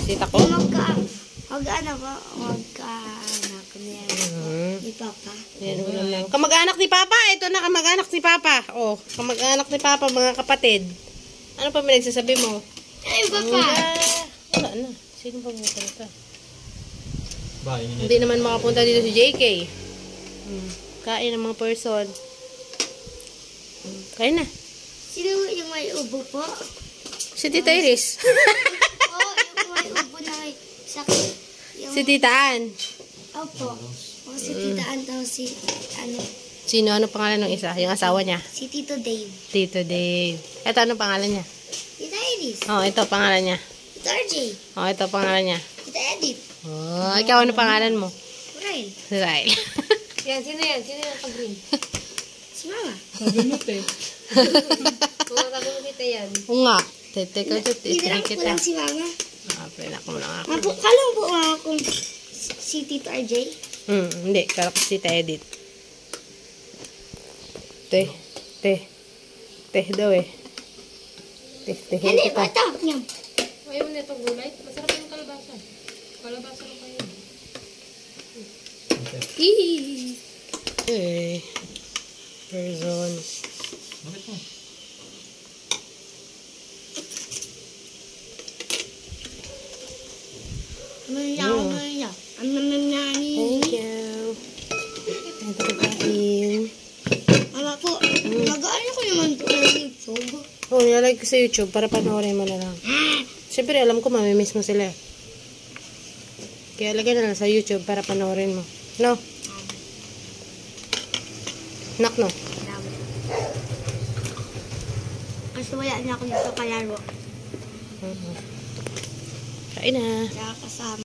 Tita ko? Mag-anak niya. Ni Papa. Yan, ulam lang. Kamag-anak ni Papa. Ito na, kamag-anak ni Papa. Oh, kamag-anak ni Papa, mga kapatid. Ano pa may nagsasabi mo? Ay, Papa. Wala na. Sino pa pupunta? Hindi naman makapunta dito si JK. Kain ng mga person. Kain na. Sino yung may ubo po? Si Tita Iris. Oo, yung may ubo na may sakit. Yung... Si Tita Ann. Opo. O si Tita Ann daw si ano? Sino? Ano pangalan ng isa? Yung asawa niya? Si Tito Dave. Tito Dave. Ito, ano pangalan niya? Tita Iris. Oh, ito pangalan niya. Tito RJ. Oh, ito pangalan niya. Tita Edith. Oh, ikaw ano pangalan mo? Ryan. Ryle. Yan, sino yan? Sino yung pag-green? Si Mama. Sagunot eh. Oo, sagunot kita yan. Oo nga. Teka, Pinarang ko kita. lang si Mama. Pinak mo lang ako. Kalong po akong si Tito RJ. Hindi. Karap si Tita Edith. Teh daw eh. Hindi, kita. ito. Nyam. Ayaw na itong gulay. Masarap yung kalabasa. Kalabasa lang kayo. Okay. Person. Bakit mo? Thank you. Ito kain. Mama po, nag-ano ko naman po ng YouTube. Oh, nilalagay ko sa YouTube para panoorin mo na lang. Siyempre, alam ko mamimiss mo sila. Kaya lagay na lang sa YouTube para panoorin mo. No? Nak, no? Kasi wala na ako dito kalaro. Kain na. Kaya kasama.